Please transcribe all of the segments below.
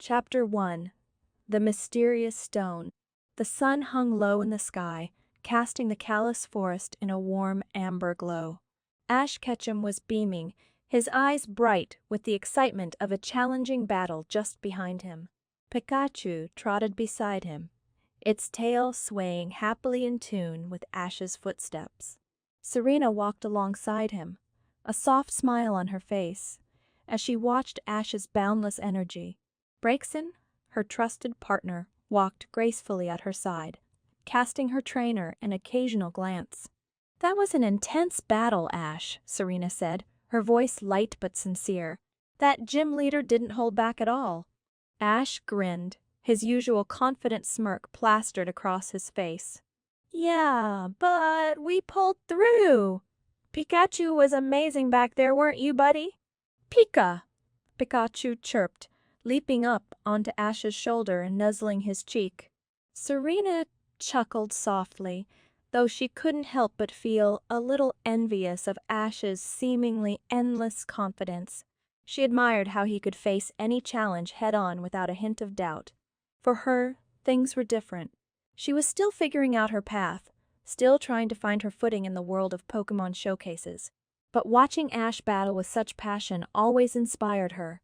Chapter 1. The Mysterious Stone. The sun hung low in the sky, casting the callous forest in a warm amber glow. Ash Ketchum was beaming, his eyes bright with the excitement of a challenging battle just behind him. Pikachu trotted beside him, its tail swaying happily in tune with Ash's footsteps. Serena walked alongside him, a soft smile on her face, as she watched Ash's boundless energy. Braixen, her trusted partner, walked gracefully at her side, casting her trainer an occasional glance. "That was an intense battle, Ash," Serena said, her voice light but sincere. "That gym leader didn't hold back at all." Ash grinned, his usual confident smirk plastered across his face. "Yeah, but we pulled through. Pikachu was amazing back there, weren't you, buddy?" "Pika!" Pikachu chirped, leaping up onto Ash's shoulder and nuzzling his cheek. Serena chuckled softly, though she couldn't help but feel a little envious of Ash's seemingly endless confidence. She admired how he could face any challenge head-on without a hint of doubt. For her, things were different. She was still figuring out her path, still trying to find her footing in the world of Pokémon showcases. But watching Ash battle with such passion always inspired her.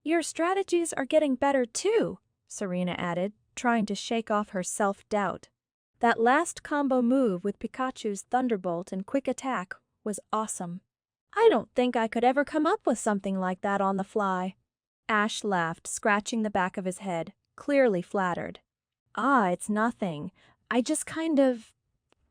"Your strategies are getting better too," Serena added, trying to shake off her self-doubt. "That last combo move with Pikachu's Thunderbolt and Quick Attack was awesome. I don't think I could ever come up with something like that on the fly." Ash laughed, scratching the back of his head, clearly flattered. It's nothing. I just kind of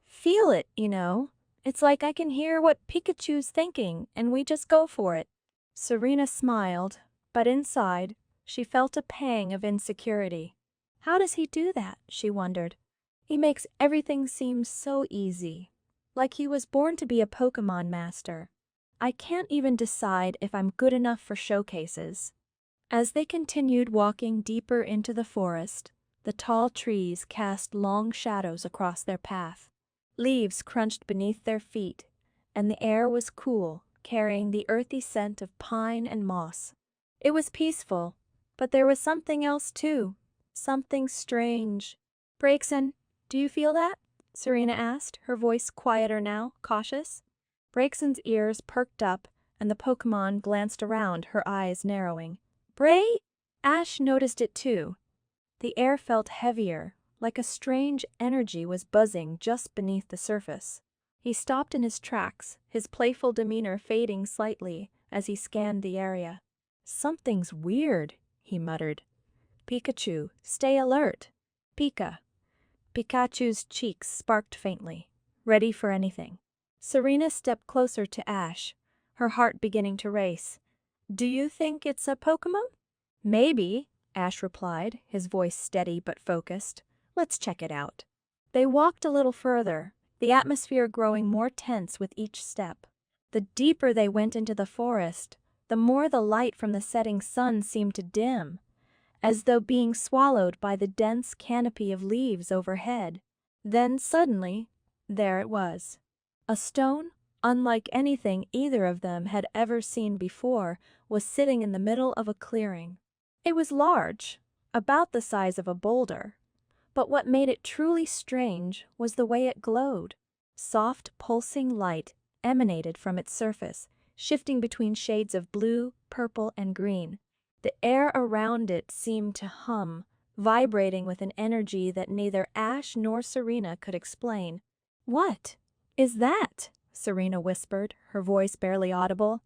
feel it, you know? It's like I can hear what Pikachu's thinking, and we just go for it." Serena smiled, but inside, she felt a pang of insecurity. How does he do that, she wondered. He makes everything seem so easy, like he was born to be a Pokémon master. I can't even decide if I'm good enough for showcases. As they continued walking deeper into the forest, the tall trees cast long shadows across their path. Leaves crunched beneath their feet, and the air was cool, carrying the earthy scent of pine and moss. It was peaceful, but there was something else too, something strange. "Braixen, do you feel that?" Serena asked, her voice quieter now, cautious. Braixen's ears perked up, and the Pokémon glanced around, her eyes narrowing. "Bray?" Ash noticed it too. The air felt heavier, like a strange energy was buzzing just beneath the surface. He stopped in his tracks, his playful demeanor fading slightly as he scanned the area. "Something's weird," he muttered. "Pikachu, stay alert." "Pika." Pikachu's cheeks sparked faintly, ready for anything. Serena stepped closer to Ash, her heart beginning to race. "Do you think it's a Pokémon?" "Maybe," Ash replied, his voice steady but focused. "Let's check it out." They walked a little further, the atmosphere growing more tense with each step. The deeper they went into the forest, the more the light from the setting sun seemed to dim, as though being swallowed by the dense canopy of leaves overhead. Then suddenly, there it was. A stone, unlike anything either of them had ever seen before, was sitting in the middle of a clearing. It was large, about the size of a boulder, but what made it truly strange was the way it glowed. Soft, pulsing light emanated from its surface, shifting between shades of blue, purple, and green. The air around it seemed to hum, vibrating with an energy that neither Ash nor Serena could explain. "What is that?" Serena whispered, her voice barely audible.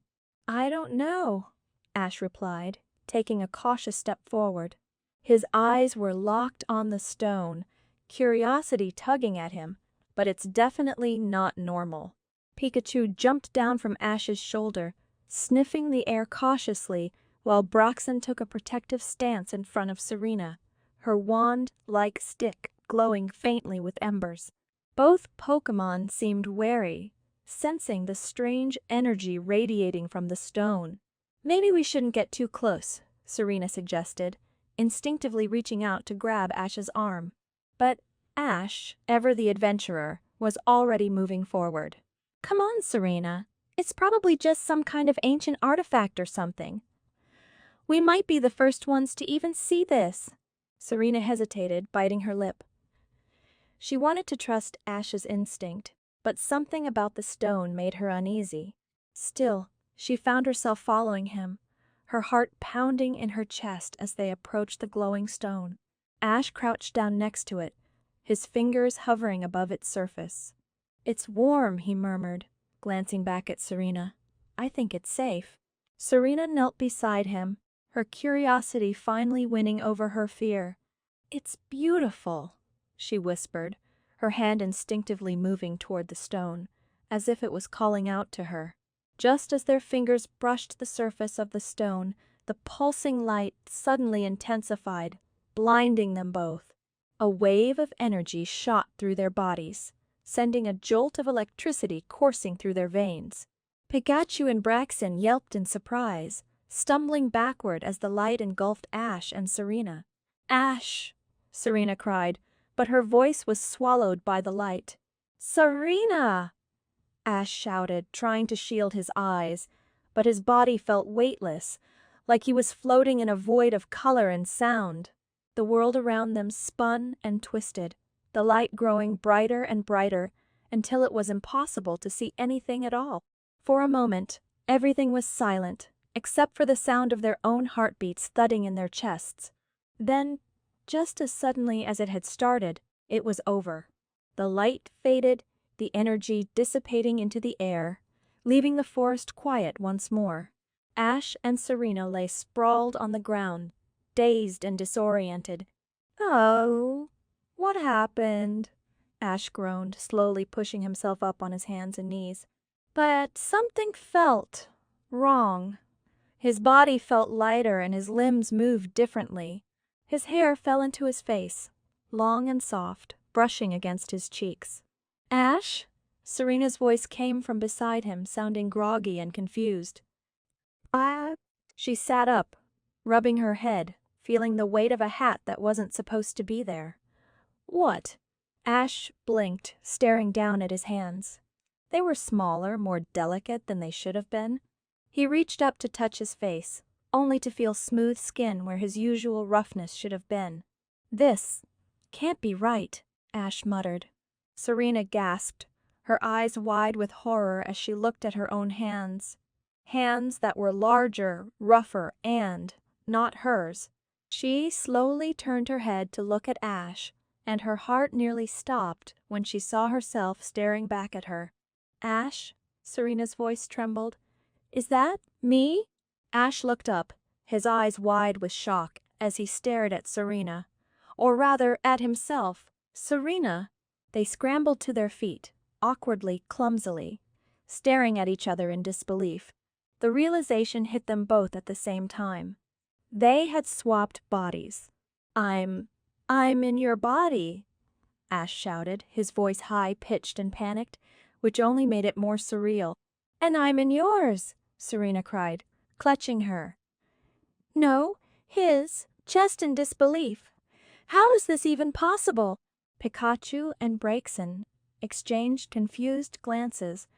"I don't know," Ash replied, taking a cautious step forward. His eyes were locked on the stone, curiosity tugging at him, but it's definitely not normal. Pikachu jumped down from Ash's shoulder, sniffing the air cautiously, while Braixen took a protective stance in front of Serena, her wand-like stick glowing faintly with embers. Both Pokémon seemed wary, sensing the strange energy radiating from the stone. "Maybe we shouldn't get too close," Serena suggested, instinctively reaching out to grab Ash's arm. But Ash, ever the adventurer, was already moving forward. "Come on, Serena. It's probably just some kind of ancient artifact or something. We might be the first ones to even see this. Serena hesitated, biting her lip. She wanted to trust Ash's instinct, but something about the stone made her uneasy. Still, she found herself following him, her heart pounding in her chest as they approached the glowing stone. Ash crouched down next to it, his fingers hovering above its surface. "It's warm," he murmured, glancing back at Serena. "I think it's safe." Serena knelt beside him, her curiosity finally winning over her fear. "It's beautiful," she whispered, her hand instinctively moving toward the stone, as if it was calling out to her. Just as their fingers brushed the surface of the stone, the pulsing light suddenly intensified, blinding them both. A wave of energy shot through their bodies, sending a jolt of electricity coursing through their veins. Pikachu and Braixen yelped in surprise, stumbling backward as the light engulfed Ash and Serena. "Ash!" Serena cried, but her voice was swallowed by the light. "Serena!" Ash shouted, trying to shield his eyes, but his body felt weightless, like he was floating in a void of color and sound. The world around them spun and twisted, the light growing brighter and brighter until it was impossible to see anything at all. For a moment, everything was silent, except for the sound of their own heartbeats thudding in their chests. Then, just as suddenly as it had started, it was over. The light faded, the energy dissipating into the air, leaving the forest quiet once more. Ash and Serena lay sprawled on the ground, dazed and disoriented. "Oh, what happened?" Ash groaned, slowly pushing himself up on his hands and knees. But something felt wrong. His body felt lighter and his limbs moved differently. His hair fell into his face, long and soft, brushing against his cheeks. "Ash?" Serena's voice came from beside him, sounding groggy and confused. She sat up, rubbing her head, feeling the weight of a hat that wasn't supposed to be there. "What?" Ash blinked, staring down at his hands. They were smaller, more delicate than they should have been. He reached up to touch his face, only to feel smooth skin where his usual roughness should have been. "This can't be right," Ash muttered. Serena gasped, her eyes wide with horror as she looked at her own hands. Hands that were larger, rougher, and not hers. She slowly turned her head to look at Ash, and her heart nearly stopped when she saw herself staring back at her. "Ash?" Serena's voice trembled. "Is that me?" Ash looked up, his eyes wide with shock as he stared at Serena. Or rather, at himself. "Serena!" They scrambled to their feet, awkwardly, clumsily, staring at each other in disbelief. The realization hit them both at the same time. They had swapped bodies. I'm in your body," Ash shouted, his voice high-pitched and panicked, which only made it more surreal. "And I'm in yours," Serena cried, clutching her. "No, his," just in disbelief. "How is this even possible?" Pikachu and Braixen exchanged confused glances,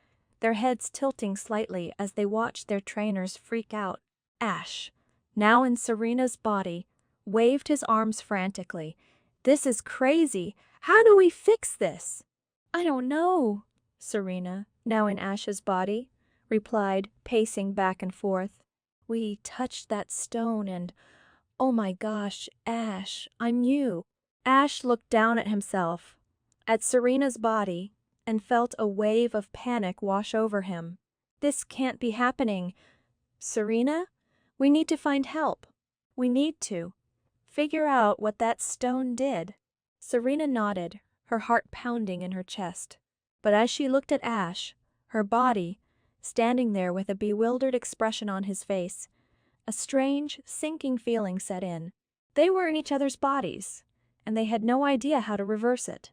their heads tilting slightly as they watched their trainers freak out. Ash, now in Serena's body, waved his arms frantically. "This is crazy. How do we fix this?" "I don't know," Serena, now in Ash's body, replied, pacing back and forth. "We touched that stone and, oh my gosh, Ash, I'm you." Ash looked down at himself, at Serena's body, and felt a wave of panic wash over him. "This can't be happening. Serena, we need to find help. We need to figure out what that stone did." Serena nodded, her heart pounding in her chest. But as she looked at Ash, her body, standing there with a bewildered expression on his face, a strange, sinking feeling set in. They were in each other's bodies, and they had no idea how to reverse it.